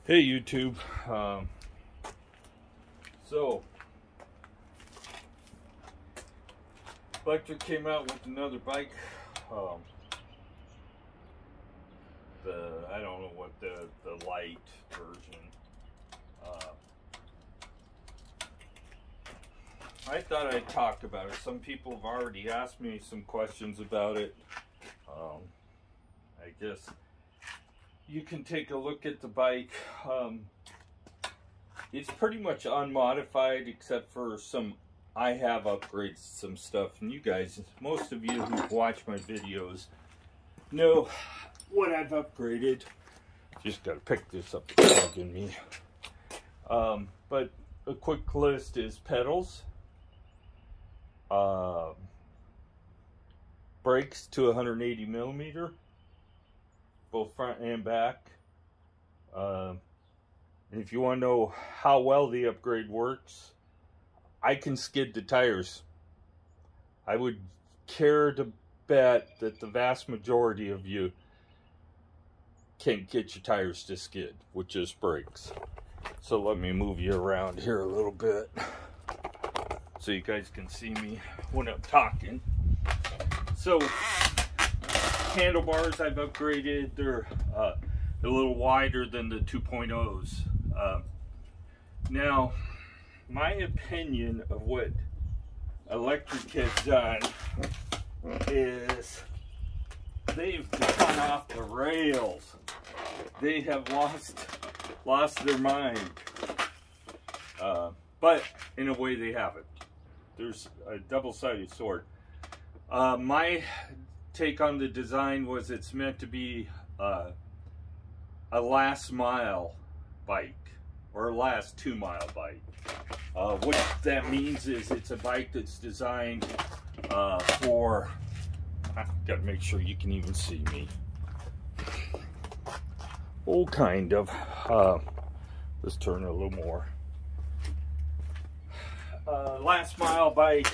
Hey YouTube, so Lectric came out with another bike. I don't know what the lite version. I thought I'd talk about it. Some people have already asked me some questions about it. I guess you can take a look at the bike. It's pretty much unmodified except for I have upgraded some stuff, and you guys, most of you who watch my videos know what I've upgraded. Just gotta pick this up in me. But a quick list is pedals, brakes to 180 millimeter, both front and back. And if you want to know how well the upgrade works, I can skid the tires. I would care to bet that the vast majority of you can't get your tires to skid with just brakes. So let me move you around here a little bit so you guys can see me when I'm talking. So handlebars I've upgraded. They're a little wider than the 2.0s. Now, my opinion of what Lectric has done is they've gone off the rails. They have lost their mind. But in a way they haven't. There's a double-sided sword. My take on the design was it's meant to be a last mile bike, or a last 2 mile bike. What that means is it's a bike that's designed for, I've got to make sure you can even see me. Oh, kind of. Let's turn it a little more. Last mile bike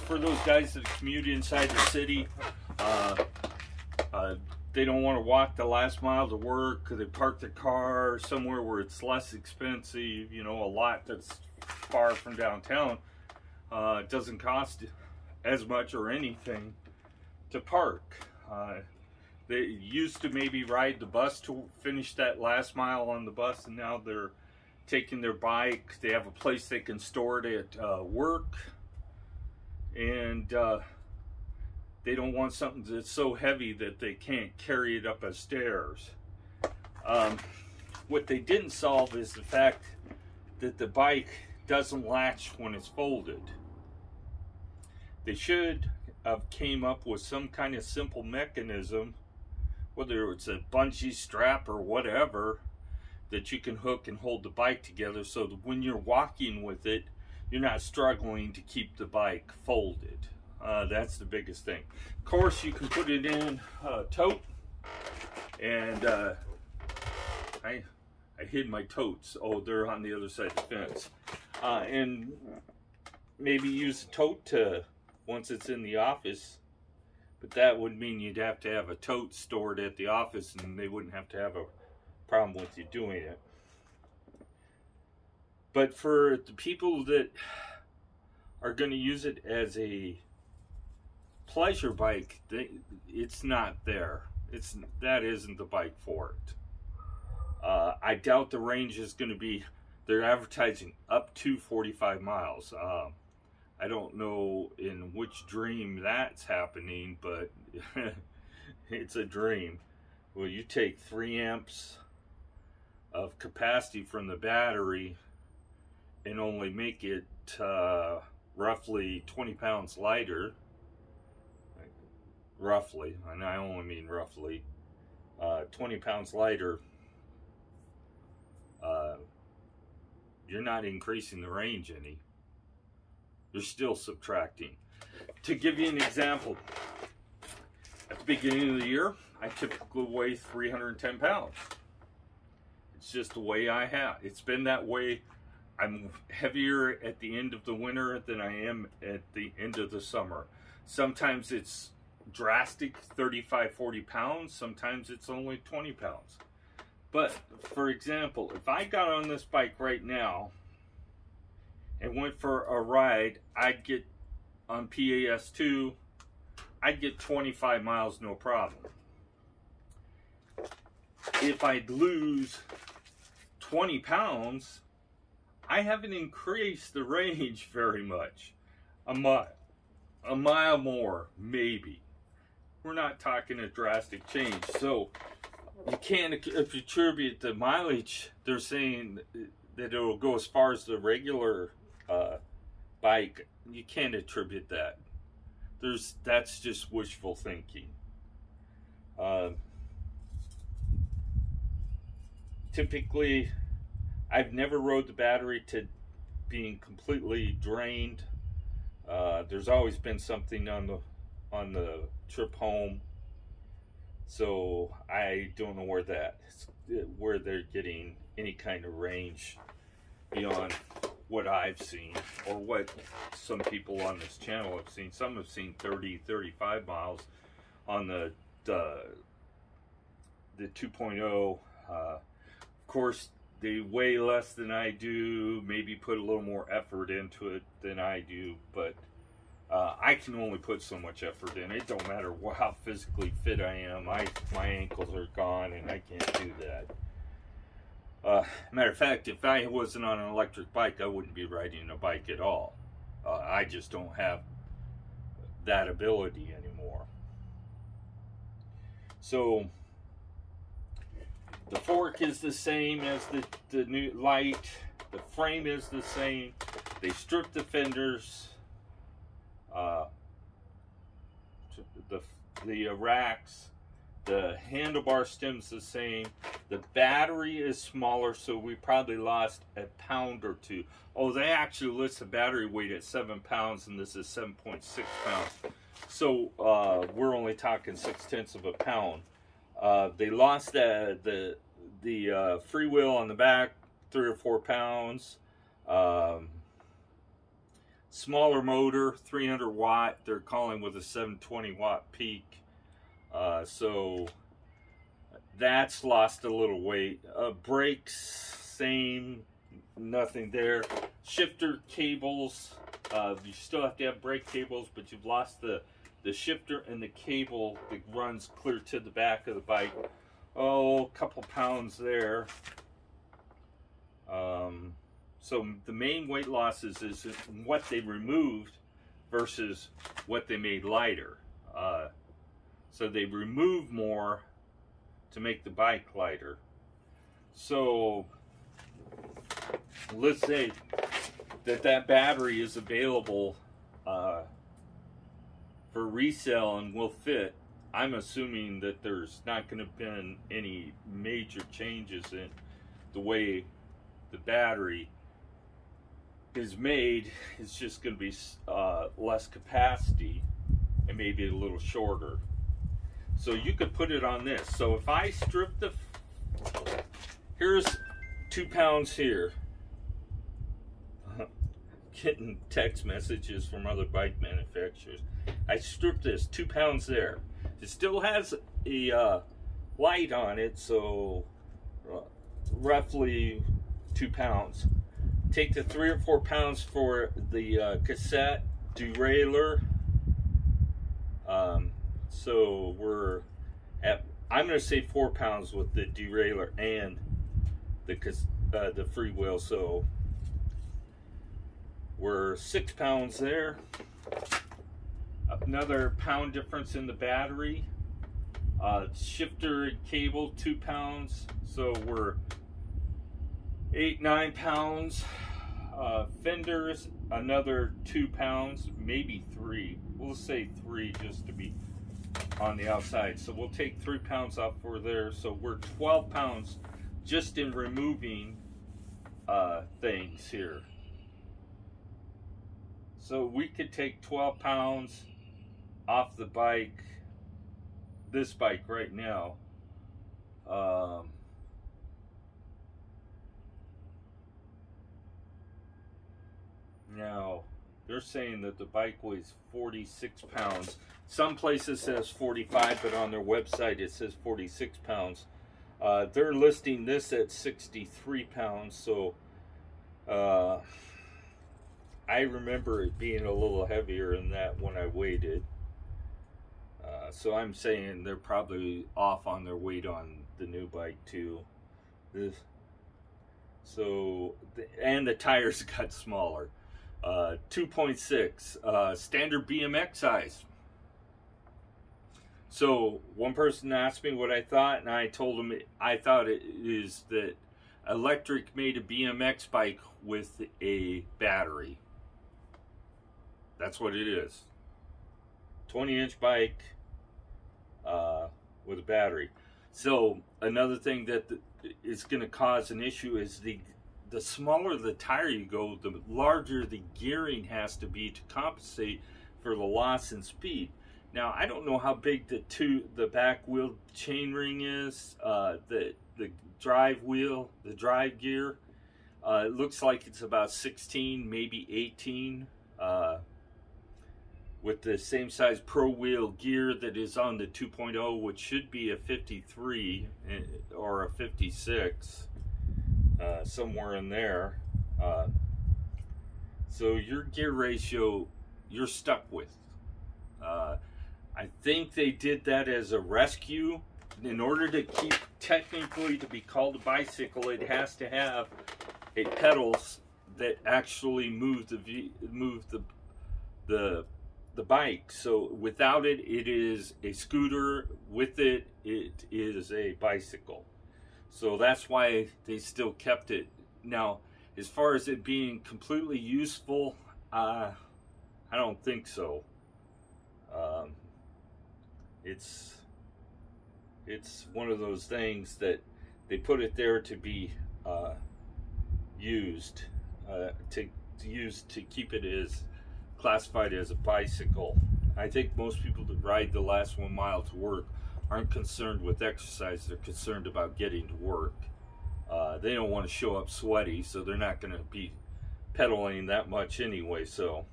for those guys that commute inside the city. They don't want to walk the last mile to work. They park their car somewhere where it's less expensive, you know, a lot that's far from downtown. It doesn't cost as much or anything to park. They used to maybe ride the bus to finish that last mile on the bus, and now they're taking their bike. They have a place they can store it at work, and they don't want something that's so heavy that they can't carry it up a stairs. What they didn't solve is the fact that the bike doesn't latch when it's folded. They should have came up with some kind of simple mechanism, whether it's a bungee strap or whatever, that you can hook and hold the bike together so that when you're walking with it, you're not struggling to keep the bike folded. That's the biggest thing. Of course, you can put it in a tote, and I hid my totes. Oh, they're on the other side of the fence. And maybe use the tote to, once it's in the office, but that would mean you'd have to have a tote stored at the office, and they wouldn't have to have a problem with you doing it. But for the people that are going to use it as a pleasure bike, it's not there. That isn't the bike for it. I doubt the range is going to be, they're advertising up to 45 miles. I don't know in which dream that's happening, but it's a dream. Well, you take 3 amps of capacity from the battery and only make it roughly 20 pounds lighter. Roughly, and I only mean roughly, 20 pounds lighter. You're not increasing the range any. You're still subtracting. To give you an example, at the beginning of the year, I typically weigh 310 pounds. It's just the way I have. It's been that way. I'm heavier at the end of the winter than I am at the end of the summer. Sometimes it's drastic, 35, 40 pounds. Sometimes it's only 20 pounds. But for example, if I got on this bike right now and went for a ride, I'd get on PAS2, I'd get 25 miles, no problem. If I'd lose 20 pounds, I haven't increased the range very much. A mile more, maybe. We're not talking a drastic change. So you can't attribute the mileage. They're saying that it'll go as far as the regular bike. You can't attribute that. That's just wishful thinking. Typically, I've never rode the battery to being completely drained. There's always been something on the trip home, so I don't know where they're getting any kind of range beyond what I've seen or what some people on this channel have seen. Some have seen 30-35 miles on the 2.0. Of course, they weigh less than I do, maybe put a little more effort into it than I do, but I can only put so much effort in. It don't matter how physically fit I am. My ankles are gone and I can't do that. Matter of fact, if I wasn't on an electric bike, I wouldn't be riding a bike at all. I just don't have that ability anymore. So the fork is the same as the new Lite. The frame is the same. They stripped the fenders. The racks. The handlebar stem's the same. The battery is smaller, so we probably lost a pound or two. Oh, they actually list the battery weight at 7 pounds, and this is 7.6 pounds. So we're only talking 0.6 of a pound. They lost the freewheel on the back, 3 or 4 pounds. Smaller motor, 300 watt. They're calling with a 720 watt peak. So that's lost a little weight. Brakes, same, nothing there. Shifter cables, you still have to have brake cables, but you've lost the shifter and the cable that runs clear to the back of the bike. Oh, a couple pounds there. So the main weight losses is what they removed versus what they made lighter. So they removed more to make the bike lighter. So let's say that battery is available for resale and will fit. I'm assuming that there's not going to be any major changes in the way the battery is made. It's just going to be less capacity and maybe a little shorter. So you could put it on this. So if I strip here's 2 pounds here. Getting text messages from other bike manufacturers. I stripped this, 2 pounds there. It still has a light on it, so roughly 2 pounds. Take the 3 or 4 pounds for the cassette derailleur. So we're at, I'm going to say 4 pounds with the derailleur and the freewheel, so we're 6 pounds there. Another pound difference in the battery. Shifter and cable, 2 pounds, so we're 8-9 pounds. Fenders, another 2 pounds, maybe 3. We'll say 3 just to be on the outside. So we'll take 3 pounds off for there. So we're 12 pounds just in removing things here. So we could take 12 pounds off the bike, this bike right now. Now, they're saying that the bike weighs 46 pounds. Some places says 45, but on their website it says 46 pounds. They're listing this at 63 pounds, so I remember it being a little heavier than that when I weighed it. So I'm saying they're probably off on their weight on the new bike too. And the tires got smaller. 2.6 standard BMX size. So one person asked me what I thought, and I told him I thought it is that Electric made a BMX bike with a battery. That's what it is. 20-inch bike with a battery. So another thing that is going to cause an issue is the smaller the tire you go, the larger the gearing has to be to compensate for the loss in speed. Now I don't know how big the back wheel chainring is, the drive wheel, the drive gear. It looks like it's about 16, maybe 18. With the same size pro wheel gear that is on the 2.0, which should be a 53 or a 56, somewhere in there. So your gear ratio, you're stuck with. I think they did that as a rescue. In order to keep, technically, to be called a bicycle, it has to have a pedals that actually move the bike. So without it, it is a scooter. With it, it is a bicycle. So that's why they still kept it. Now, as far as it being completely useful, I don't think so. It's one of those things that they put it there to be used, to keep it as classified as a bicycle. I think most people that ride the last 1 mile to work aren't concerned with exercise. They're concerned about getting to work. They don't want to show up sweaty, so they're not going to be pedaling that much anyway. So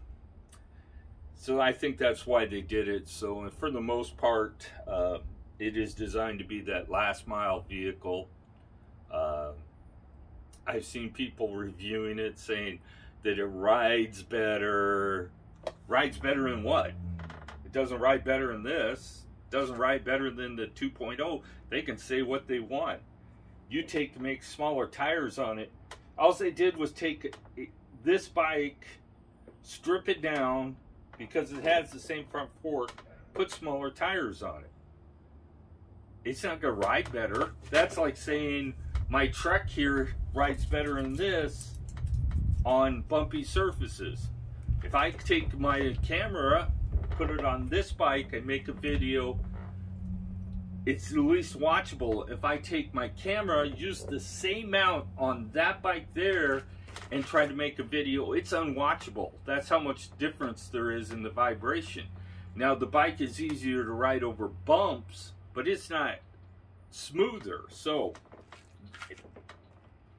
I think that's why they did it. So for the most part, it is designed to be that last mile vehicle. I've seen people reviewing it saying that it rides better. Rides better in what? It doesn't ride better in this. It doesn't ride better than the 2.0. They can say what they want. You make smaller tires on it. All they did was take this bike, strip it down, because it has the same front fork, put smaller tires on it. It's not going to ride better. That's like saying my Trek here rides better than this on bumpy surfaces. If I take my camera, put it on this bike and make a video, it's at least watchable. If I take my camera, use the same mount on that bike there and try to make a video, it's unwatchable. That's how much difference there is in the vibration. Now the bike is easier to ride over bumps, but it's not smoother. So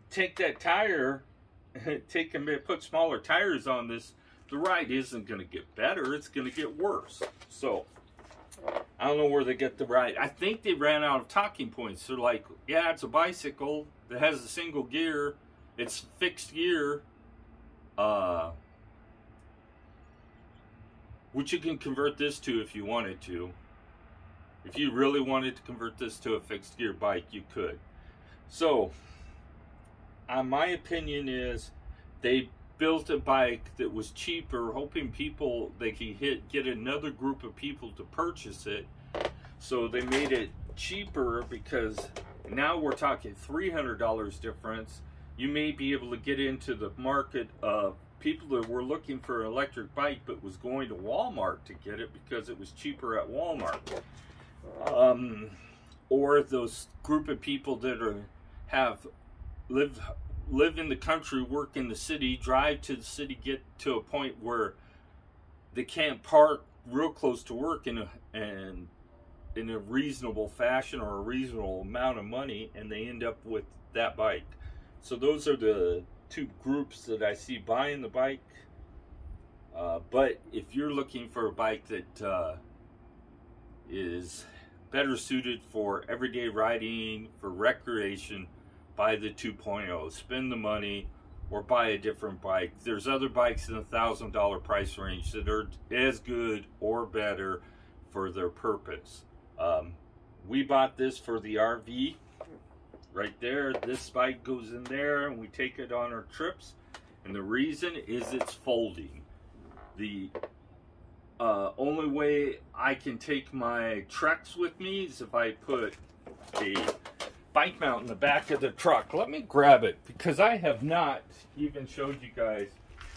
take that tire, put smaller tires on this, the ride isn't going to get better, it's going to get worse. So I don't know where they get the ride. I think they ran out of talking points. They're like, yeah, it's a bicycle that has a single gear, it's fixed gear, which you can convert this to if you wanted to. If you really wanted to convert this to a fixed gear bike, you could. So my opinion is they built a bike that was cheaper, hoping they could get another group of people to purchase it. So they made it cheaper, because now we're talking $300 difference. You may be able to get into the market of people that were looking for an electric bike but was going to Walmart to get it because it was cheaper at Walmart. Or those group of people that live in the country, work in the city, drive to the city, get to a point where they can't park real close to work in a reasonable fashion or a reasonable amount of money, and they end up with that bike. So those are the two groups that I see buying the bike. But if you're looking for a bike that is better suited for everyday riding, for recreation, buy the 2.0. Spend the money or buy a different bike. There's other bikes in the $1,000 price range that are as good or better for their purpose. We bought this for the RV. Right there, this bike goes in there and we take it on our trips. And the reason is it's folding. The only way I can take my trucks with me is if I put a bike mount in the back of the truck. Let me grab it because I have not even showed you guys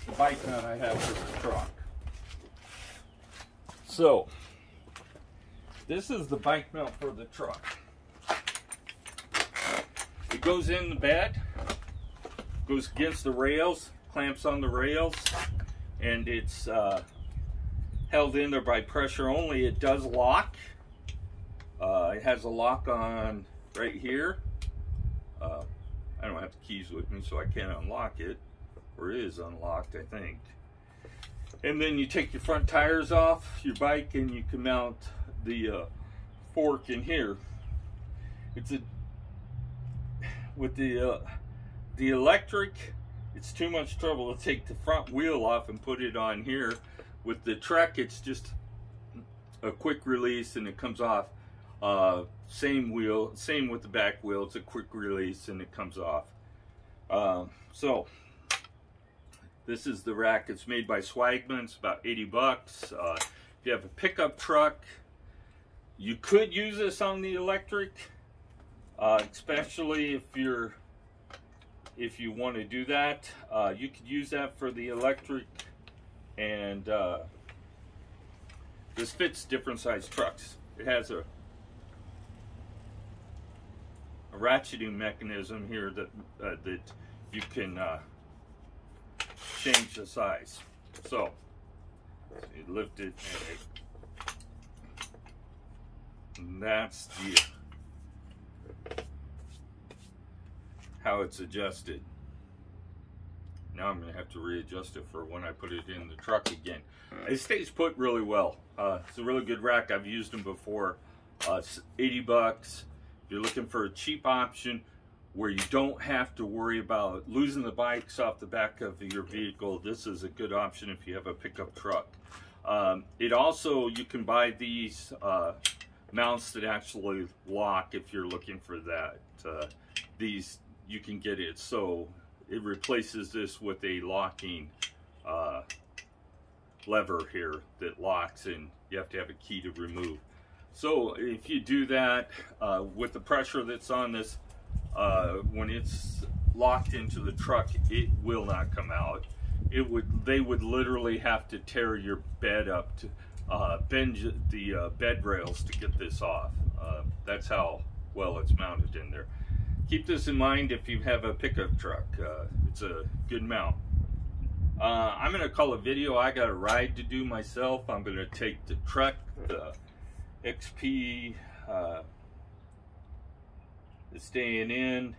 the bike mount I have for the truck. So, this is the bike mount for the truck. It goes in the bed, goes against the rails, clamps on the rails, and it's held in there by pressure only. It does lock. It has a lock on right here. I don't have the keys with me, so I can't unlock it. Or it is unlocked, I think. And then you take your front tires off your bike and you can mount the fork in here. It's a with the electric, it's too much trouble to take the front wheel off and put it on here. With the truck, it's just a quick release and it comes off. Same wheel, same with the back wheel. It's a quick release and it comes off. So this is the rack. It's made by Swagman. It's about 80 bucks. If you have a pickup truck, you could use this on the electric, especially if you want to do that. You could use that for the electric, and this fits different size trucks. It has a ratcheting mechanism here that you can change the size. So you lift it, and that's the how it's adjusted. Now I'm going to have to readjust it for when I put it in the truck again. It stays put really well. It's a really good rack. I've used them before. It's 80 bucks. If you're looking for a cheap option where you don't have to worry about losing the bikes off the back of your vehicle, this is a good option if you have a pickup truck. It also, you can buy these mounts that actually lock if you're looking for that. These, you can get it so it replaces this with a locking lever here that locks, and you have to have a key to remove. So if you do that with the pressure that's on this, when it's locked into the truck, it will not come out. They would literally have to tear your bed up to bend the bed rails to get this off. That's how well it's mounted in there. Keep this in mind if you have a pickup truck. It's a good mount. I'm going to call a video. I got a ride to do myself. I'm going to take the truck, the XP is staying in.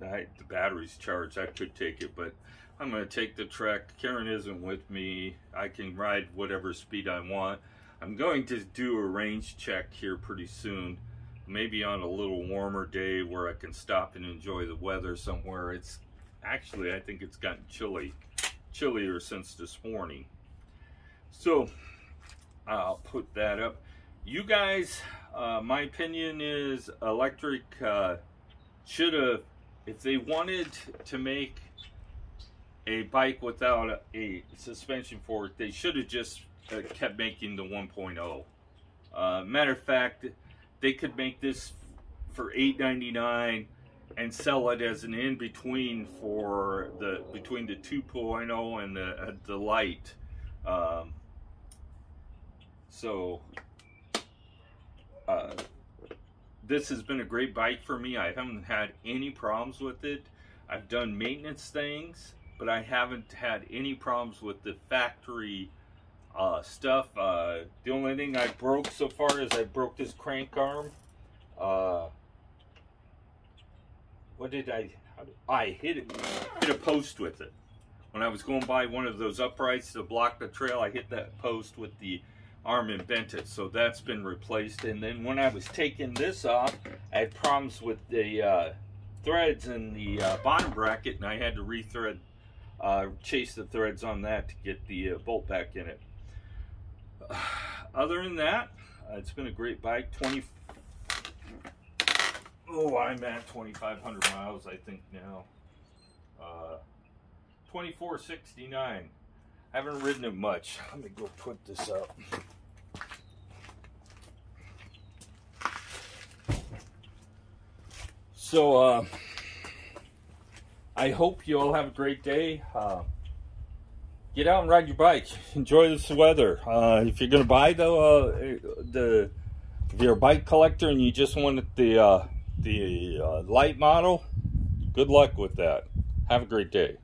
The battery's charged. I could take it, but I'm going to take the truck. Karen isn't with me. I can ride whatever speed I want. I'm going to do a range check here pretty soon, maybe on a little warmer day where I can stop and enjoy the weather somewhere. It's actually, I think it's gotten chillier since this morning. So I'll put that up. You guys, my opinion is electric should have, if they wanted to make a bike without a suspension fork, they should have just kept making the 1.0. Matter of fact, they could make this for $8.99 and sell it as an in-between for between the 2.0 and the lite. This has been a great bike for me. I haven't had any problems with it. I've done maintenance things, but I haven't had any problems with the factory stuff. The only thing I broke so far is I broke this crank arm. What did I hit a post with it. When I was going by one of those uprights to block the trail, I hit that post with the arm and bent it, so that's been replaced. And then when I was taking this off, I had problems with the threads in the bottom bracket, and I had to rethread, chase the threads on that to get the bolt back in it. Other than that, it's been a great bike. I'm at 2,500 miles, I think now. 2469. I haven't ridden it much. Let me go put this up. So, I hope you all have a great day. Get out and ride your bike. Enjoy this weather. If you're going to buy if you're a bike collector and you just want the light model, good luck with that. Have a great day.